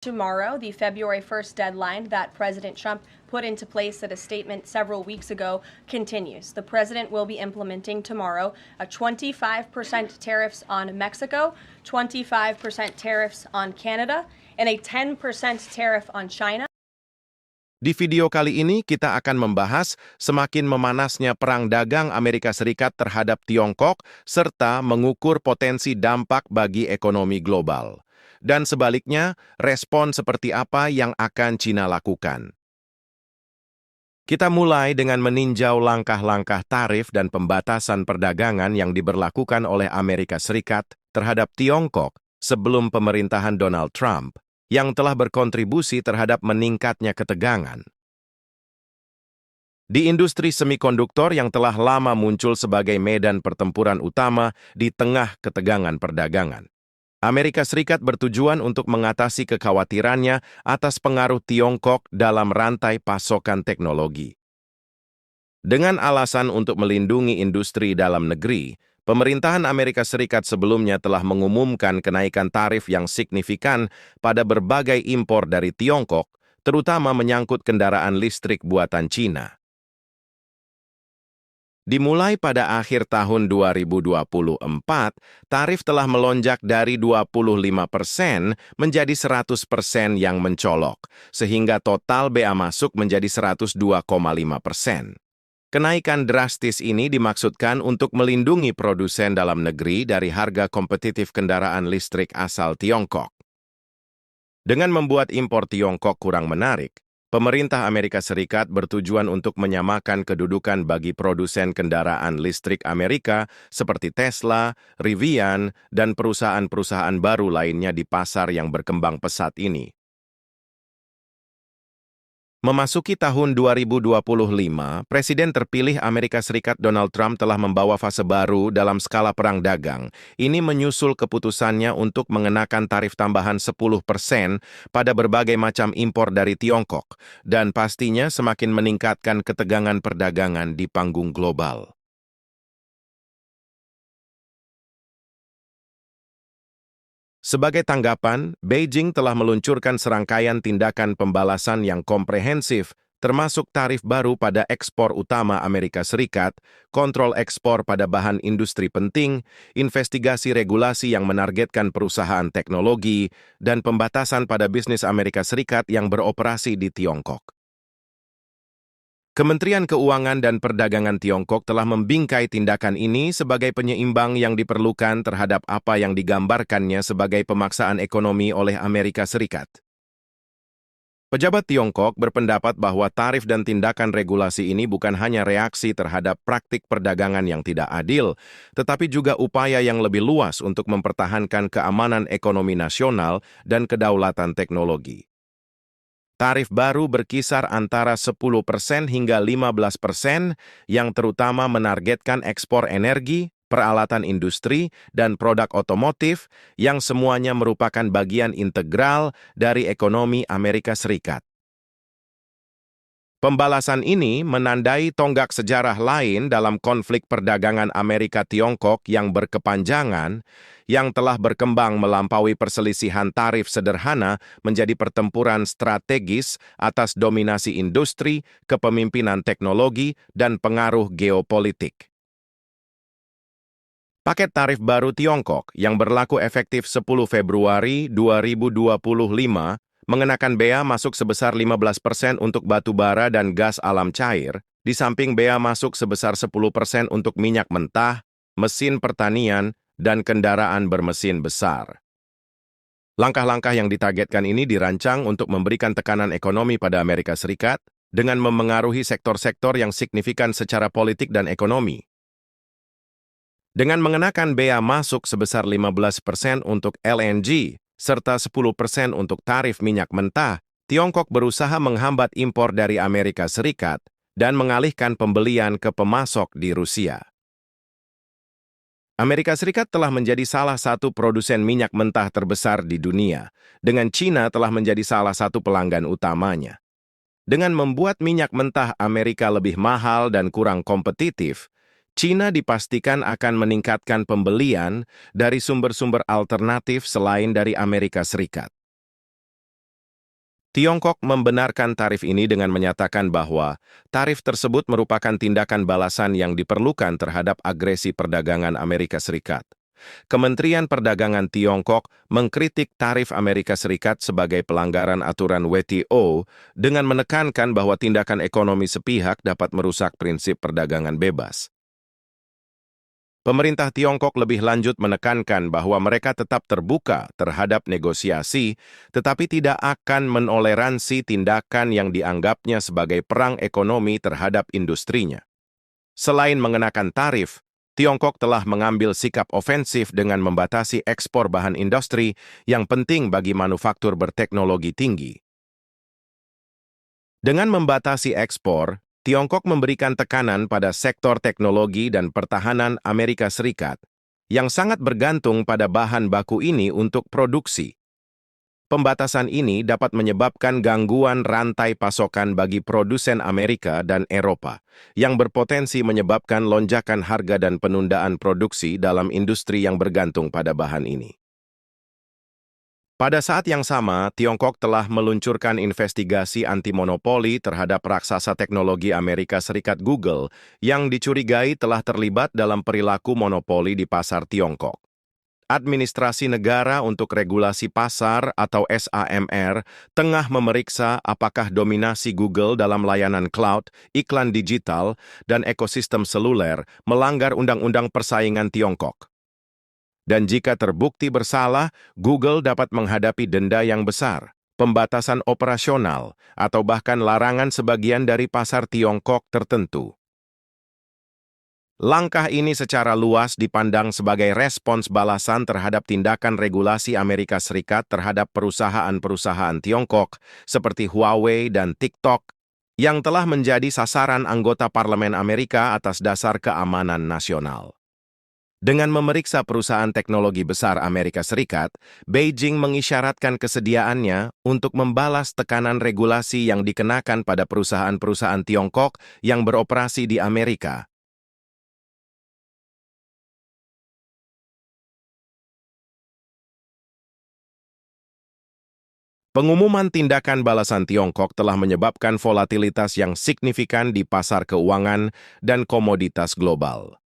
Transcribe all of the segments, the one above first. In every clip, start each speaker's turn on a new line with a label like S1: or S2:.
S1: Tomorrow, the February 1st deadline that President Trump put into place at a statement several weeks ago continues. The president will be implementing tomorrow a 25% tariffs on Mexico, 25% tariffs on Canada, and a 10% tariff on China.
S2: Di video kali ini kita akan membahas semakin memanasnya perang dagang Amerika Serikat terhadap Tiongkok serta mengukur potensi dampak bagi ekonomi global. Dan sebaliknya, respon seperti apa yang akan China lakukan. Kita mulai dengan meninjau langkah-langkah tarif dan pembatasan perdagangan yang diberlakukan oleh Amerika Serikat terhadap Tiongkok sebelum pemerintahan Donald Trump, yang telah berkontribusi terhadap meningkatnya ketegangan. Di industri semikonduktor yang telah lama muncul sebagai medan pertempuran utama di tengah ketegangan perdagangan, Amerika Serikat bertujuan untuk mengatasi kekhawatirannya atas pengaruh Tiongkok dalam rantai pasokan teknologi. Dengan alasan untuk melindungi industri dalam negeri, pemerintahan Amerika Serikat sebelumnya telah mengumumkan kenaikan tarif yang signifikan pada berbagai impor dari Tiongkok, terutama menyangkut kendaraan listrik buatan Cina. Dimulai pada akhir tahun 2024, tarif telah melonjak dari 25% menjadi 100% yang mencolok, sehingga total bea masuk menjadi 102,5%. Kenaikan drastis ini dimaksudkan untuk melindungi produsen dalam negeri dari harga kompetitif kendaraan listrik asal Tiongkok. Dengan membuat impor Tiongkok kurang menarik, pemerintah Amerika Serikat bertujuan untuk menyamakan kedudukan bagi produsen kendaraan listrik Amerika seperti Tesla, Rivian, dan perusahaan-perusahaan baru lainnya di pasar yang berkembang pesat ini. Memasuki tahun 2025, Presiden terpilih Amerika Serikat Donald Trump telah membawa fase baru dalam skala perang dagang. Ini menyusul keputusannya untuk mengenakan tarif tambahan 10% pada berbagai macam impor dari Tiongkok, dan pastinya semakin meningkatkan ketegangan perdagangan di panggung global. Sebagai tanggapan, Beijing telah meluncurkan serangkaian tindakan pembalasan yang komprehensif, termasuk tarif baru pada ekspor utama Amerika Serikat, kontrol ekspor pada bahan industri penting, investigasi regulasi yang menargetkan perusahaan teknologi, dan pembatasan pada bisnis Amerika Serikat yang beroperasi di Tiongkok. Kementerian Keuangan dan Perdagangan Tiongkok telah membingkai tindakan ini sebagai penyeimbang yang diperlukan terhadap apa yang digambarkannya sebagai pemaksaan ekonomi oleh Amerika Serikat. Pejabat Tiongkok berpendapat bahwa tarif dan tindakan regulasi ini bukan hanya reaksi terhadap praktik perdagangan yang tidak adil, tetapi juga upaya yang lebih luas untuk mempertahankan keamanan ekonomi nasional dan kedaulatan teknologi. Tarif baru berkisar antara 10% hingga 15% yang terutama menargetkan ekspor energi, peralatan industri, dan produk otomotif yang semuanya merupakan bagian integral dari ekonomi Amerika Serikat. Pembalasan ini menandai tonggak sejarah lain dalam konflik perdagangan Amerika-Tiongkok yang berkepanjangan, yang telah berkembang melampaui perselisihan tarif sederhana menjadi pertempuran strategis atas dominasi industri, kepemimpinan teknologi, dan pengaruh geopolitik. Paket tarif baru Tiongkok yang berlaku efektif 10 Februari 2025 mengenakan bea masuk sebesar 15% untuk batu bara dan gas alam cair, di samping bea masuk sebesar 10% untuk minyak mentah, mesin pertanian, dan kendaraan bermesin besar. Langkah-langkah yang ditargetkan ini dirancang untuk memberikan tekanan ekonomi pada Amerika Serikat dengan memengaruhi sektor-sektor yang signifikan secara politik dan ekonomi. Dengan mengenakan bea masuk sebesar 15% untuk LNG, serta 10% untuk tarif minyak mentah, Tiongkok berusaha menghambat impor dari Amerika Serikat dan mengalihkan pembelian ke pemasok di Rusia. Amerika Serikat telah menjadi salah satu produsen minyak mentah terbesar di dunia, dengan China telah menjadi salah satu pelanggan utamanya. Dengan membuat minyak mentah Amerika lebih mahal dan kurang kompetitif, China dipastikan akan meningkatkan pembelian dari sumber-sumber alternatif selain dari Amerika Serikat. Tiongkok membenarkan tarif ini dengan menyatakan bahwa tarif tersebut merupakan tindakan balasan yang diperlukan terhadap agresi perdagangan Amerika Serikat. Kementerian Perdagangan Tiongkok mengkritik tarif Amerika Serikat sebagai pelanggaran aturan WTO dengan menekankan bahwa tindakan ekonomi sepihak dapat merusak prinsip perdagangan bebas. Pemerintah Tiongkok lebih lanjut menekankan bahwa mereka tetap terbuka terhadap negosiasi, tetapi tidak akan menoleransi tindakan yang dianggapnya sebagai perang ekonomi terhadap industrinya. Selain mengenakan tarif, Tiongkok telah mengambil sikap ofensif dengan membatasi ekspor bahan industri yang penting bagi manufaktur berteknologi tinggi. Dengan membatasi ekspor, Tiongkok memberikan tekanan pada sektor teknologi dan pertahanan Amerika Serikat, yang sangat bergantung pada bahan baku ini untuk produksi. Pembatasan ini dapat menyebabkan gangguan rantai pasokan bagi produsen Amerika dan Eropa, yang berpotensi menyebabkan lonjakan harga dan penundaan produksi dalam industri yang bergantung pada bahan ini. Pada saat yang sama, Tiongkok telah meluncurkan investigasi anti-monopoli terhadap raksasa teknologi Amerika Serikat Google yang dicurigai telah terlibat dalam perilaku monopoli di pasar Tiongkok. Administrasi Negara untuk Regulasi Pasar atau SAMR tengah memeriksa apakah dominasi Google dalam layanan cloud, iklan digital, dan ekosistem seluler melanggar Undang-Undang Persaingan Tiongkok. Dan jika terbukti bersalah, Google dapat menghadapi denda yang besar, pembatasan operasional, atau bahkan larangan sebagian dari pasar Tiongkok tertentu. Langkah ini secara luas dipandang sebagai respons balasan terhadap tindakan regulasi Amerika Serikat terhadap perusahaan-perusahaan Tiongkok seperti Huawei dan TikTok yang telah menjadi sasaran anggota Parlemen Amerika atas dasar keamanan nasional. Dengan memeriksa perusahaan teknologi besar Amerika Serikat, Beijing mengisyaratkan kesediaannya untuk membalas tekanan regulasi yang dikenakan pada perusahaan-perusahaan Tiongkok yang beroperasi di Amerika. Pengumuman tindakan balasan Tiongkok telah menyebabkan volatilitas yang signifikan di pasar keuangan dan komoditas global.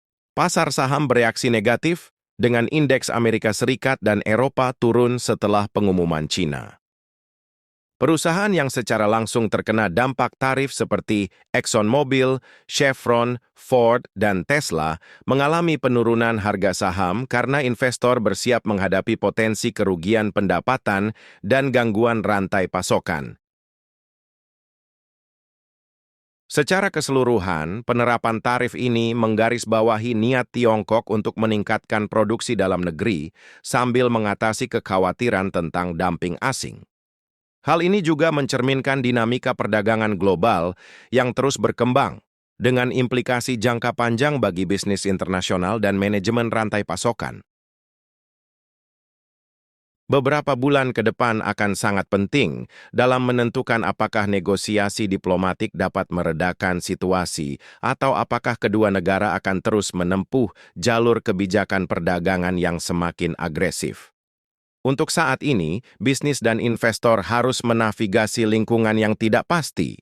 S2: Pasar saham bereaksi negatif dengan indeks Amerika Serikat dan Eropa turun setelah pengumuman China. Perusahaan yang secara langsung terkena dampak tarif seperti ExxonMobil, Chevron, Ford, dan Tesla mengalami penurunan harga saham karena investor bersiap menghadapi potensi kerugian pendapatan dan gangguan rantai pasokan. Secara keseluruhan, penerapan tarif ini menggarisbawahi niat Tiongkok untuk meningkatkan produksi dalam negeri sambil mengatasi kekhawatiran tentang dumping asing. Hal ini juga mencerminkan dinamika perdagangan global yang terus berkembang, dengan implikasi jangka panjang bagi bisnis internasional dan manajemen rantai pasokan. Beberapa bulan ke depan akan sangat penting dalam menentukan apakah negosiasi diplomatik dapat meredakan situasi atau apakah kedua negara akan terus menempuh jalur kebijakan perdagangan yang semakin agresif. Untuk saat ini, bisnis dan investor harus menavigasi lingkungan yang tidak pasti,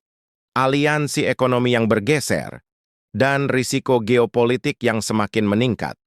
S2: aliansi ekonomi yang bergeser, dan risiko geopolitik yang semakin meningkat.